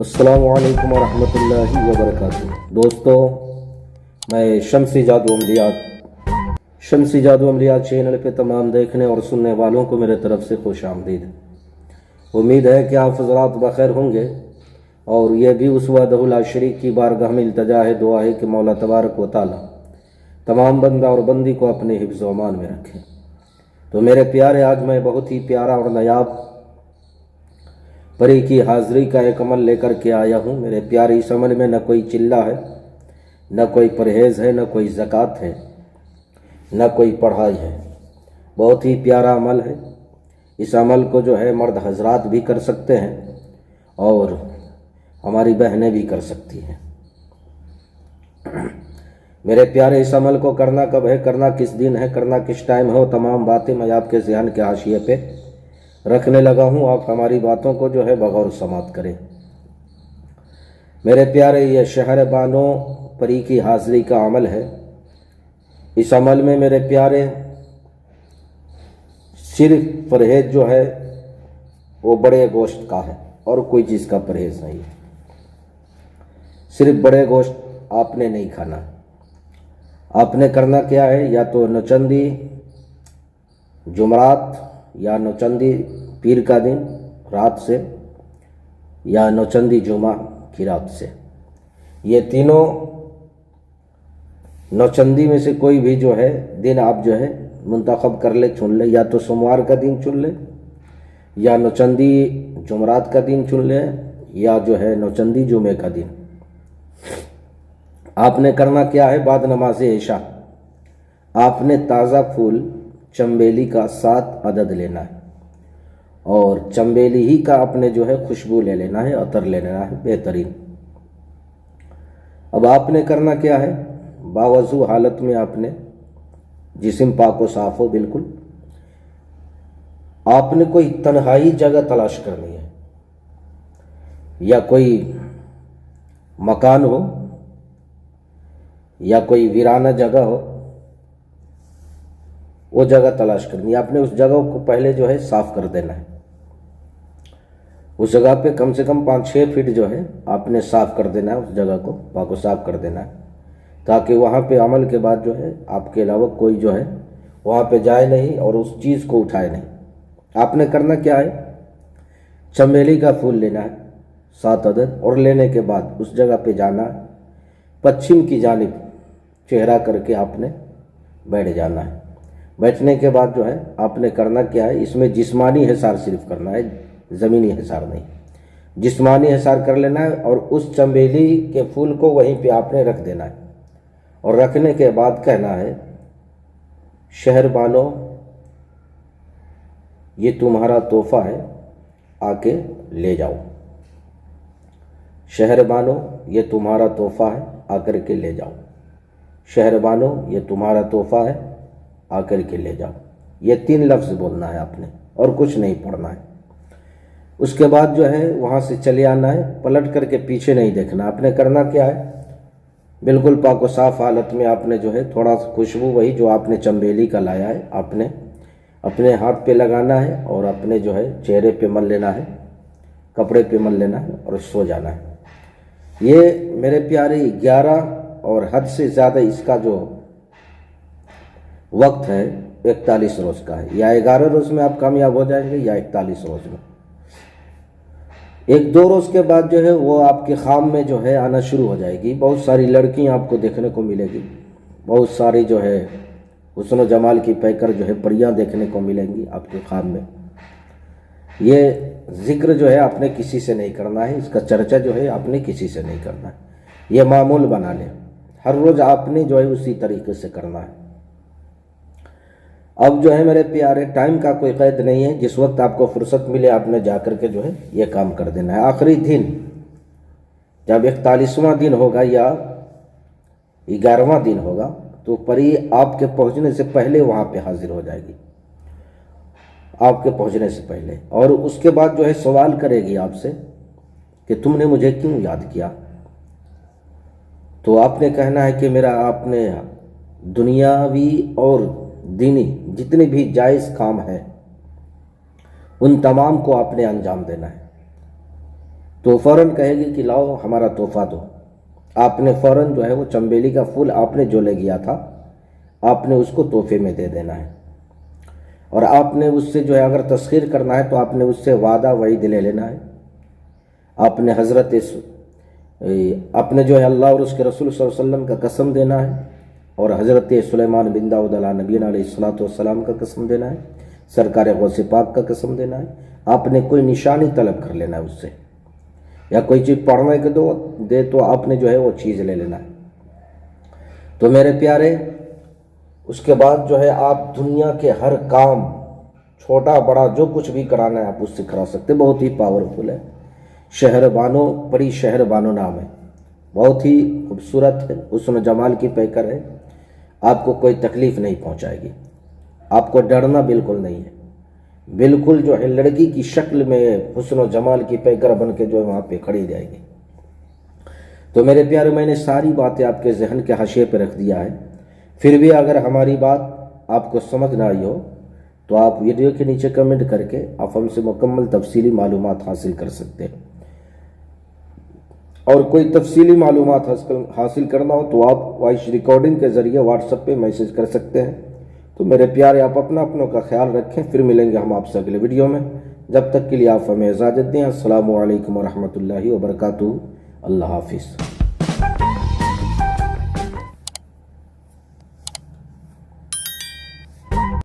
अस्सलामु अलैकुम वरहमतुल्लाहि वबरकातुहू। दोस्तों, मैं शम्सी जादू अमलियात चैनल पे तमाम देखने और सुनने वालों को मेरे तरफ से खुश आमदीद। उम्मीद है कि आप हज़रात बखैर होंगे और यह भी उस वहदहुल शरीक की बारगाह में इल्तजा है, दुआ है कि मौला तबारक व तआला तमाम बंदा और बंदी को अपने हिफ्ज़ व अमान में रखें। तो मेरे प्यारे, आज मैं बहुत ही प्यारा और नायाब परी की हाज़िरी का एक अमल लेकर के आया हूँ। मेरे प्यारे, इस अमल में न कोई चिल्ला है, न कोई परहेज़ है, न कोई ज़कात है, न कोई पढ़ाई है। बहुत ही प्यारा अमल है। इस अमल को जो है मर्द हजरात भी कर सकते हैं और हमारी बहनें भी कर सकती हैं। मेरे प्यारे, इस अमल को करना कब है, करना किस दिन है, करना किस टाइम है, वो तमाम बातें मैं आपके ज़हन के हाशिए पे रखने लगा हूँ। आप हमारी बातों को जो है बगौर समात करें। मेरे प्यारे, ये शहर बानो परी की हाज़िरी का अमल है। इस अमल में मेरे प्यारे सिर्फ परहेज़ जो है वो बड़े गोश्त का है और कोई चीज़ का परहेज़ नहीं है। सिर्फ बड़े गोश्त आपने नहीं खाना। आपने करना क्या है, या तो नौचंदी जुमरात या नौचंदी पीर का दिन रात से या नौचंदी जुमा की रात से, ये तीनों नौचंदी में से कोई भी जो है दिन आप जो है मुंतखब कर ले, चुन ले। या तो सोमवार का दिन चुन ले, या नौचंदी जुमरात का दिन चुन ले, या जो है नौचंदी जुमे का दिन। आपने करना क्या है, बाद नमाज इशा आपने ताज़ा फूल चंबेली का 7 अदद लेना है और चंबेली ही का आपने जो है खुशबू ले लेना है, अतर ले लेना है बेहतरीन। अब आपने करना क्या है, बावजू हालत में आपने जिस्म पाक व साफ हो बिल्कुल, आपने कोई तन्हाई जगह तलाश करनी है, या कोई मकान हो या कोई वीराना जगह हो, वो जगह तलाश करनी है। आपने उस जगह को पहले जो है साफ़ कर देना है। उस जगह पे कम से कम 5-6 फीट जो है आपने साफ़ कर देना है। उस जगह को पाको साफ़ कर देना है, ताकि वहाँ पे अमल के बाद जो है आपके अलावा कोई जो है वहाँ पे जाए नहीं और उस चीज़ को उठाए नहीं। आपने करना क्या है, चमेली का फूल लेना है 7 अदद, और लेने के बाद उस जगह पे जाना है, पश्चिम की जानिब चेहरा करके आपने बैठ जाना है। बैठने के बाद जो है आपने करना क्या है, इसमें जिस्मानी हिसार सिर्फ करना है, ज़मीनी हिसार नहीं। जिस्मानी हिसार कर लेना है और उस चंबेली के फूल को वहीं पे आपने रख देना है। और रखने के बाद कहना है, शहर बानो ये तुम्हारा तोहफा है, आके ले जाओ। शहर बानो ये तुम्हारा तोहफा है, आकर के ले जाओ। शहर बानो ये तुम्हारा तोहफा है, आकर के ले जाओ। ये 3 लफ्ज़ बोलना है आपने और कुछ नहीं पढ़ना है। उसके बाद जो है वहाँ से चले आना है, पलट करके पीछे नहीं देखना। आपने करना क्या है, बिल्कुल पाक व साफ़ हालत में आपने जो है थोड़ा सा खुशबू वही जो आपने चंबेली का लाया है आपने अपने हाथ पे लगाना है और अपने जो है चेहरे पे मल लेना है, कपड़े पे मल लेना है और सो जाना है। ये मेरे प्यारे 11 और हद से ज़्यादा इसका जो वक्त है 41 रोज़ का है, या 11 रोज़ में आप कामयाब हो जाएंगे या 41 रोज़ में। 1-2 रोज़ के बाद जो है वो आपके खाम में जो है आना शुरू हो जाएगी। बहुत सारी लड़कियां आपको देखने को मिलेगी, बहुत सारी जो है हुस्न जमाल की पैकर जो है परियां देखने को मिलेंगी आपके खाम में। ये जिक्र जो है आपने किसी से नहीं करना है, इसका चर्चा जो है आपने किसी से नहीं करना है। ये मामूल बना लें, हर रोज़ आपने जो है उसी तरीके से करना है। अब जो है मेरे प्यारे, टाइम का कोई क़ैद नहीं है, जिस वक्त आपको फुर्सत मिले आपने जा कर के जो है ये काम कर देना है। आखिरी दिन जब 41वां दिन होगा या 11वां दिन होगा तो परी आपके पहुंचने से पहले वहाँ पे हाजिर हो जाएगी, आपके पहुंचने से पहले। और उसके बाद जो है सवाल करेगी आपसे कि तुमने मुझे क्यों याद किया। तो आपने कहना है कि मेरा आपने दुनियावी और दीनी जितने भी जायज़ काम हैं उन तमाम को आपने अंजाम देना है। तो फ़ौरन कहेगी कि लाओ हमारा तोहफा दो। आपने फ़ौरन जो है वो चंबेली का फूल आपने जो ले गया था आपने उसको तोहफे में दे देना है। और आपने उससे जो है अगर तस्खीर करना है तो आपने उससे वादा वईद ले लेना है। आपने अपने जो है अल्लाह और उसके रसूल सल्लल्लाहु अलैहि वसल्लम का कसम देना है और हज़रत सुलेमान बिन दाऊद अला नबीना अलैहिस्सलाम का कसम देना है, सरकार गौसे पाक का कसम देना है। आपने कोई निशानी तलब कर लेना है उससे, या कोई चीज़ पढ़ने के दे तो आपने जो है वो चीज़ ले लेना है। तो मेरे प्यारे, उसके बाद जो है आप दुनिया के हर काम छोटा बड़ा जो कुछ भी कराना है आप उससे करा सकते। बहुत ही पावरफुल है। शहर बानो, परी शहर बानो नाम है, बहुत ही खूबसूरत है, हुस्न जमाल की पैकर है। आपको कोई तकलीफ़ नहीं पहुंचाएगी, आपको डरना बिल्कुल नहीं है। बिल्कुल जो है लड़की की शक्ल में हुस्न जमाल की पैकर बन के जो है वहाँ पे खड़ी जाएगी। तो मेरे प्यारे, मैंने सारी बातें आपके जहन के हाशिए पे रख दिया है। फिर भी अगर हमारी बात आपको समझ ना आई हो तो आप वीडियो के नीचे कमेंट करके आप हमसे मुकम्मल तफसीली मालूमात हासिल कर सकते हैं। और कोई तफसीली मालूमात हासिल करना हो तो आप वॉइस रिकॉर्डिंग के ज़रिए व्हाट्सएप पे मैसेज कर सकते हैं। तो मेरे प्यारे, आप अपनों का ख्याल रखें। फिर मिलेंगे हम आपसे अगले वीडियो में। जब तक के लिए आप हमें इजाज़त दें। अस्सलामु अलैकुम व रहमतुल्लाहि व बरकातुहू। अल्लाह हाफिज़।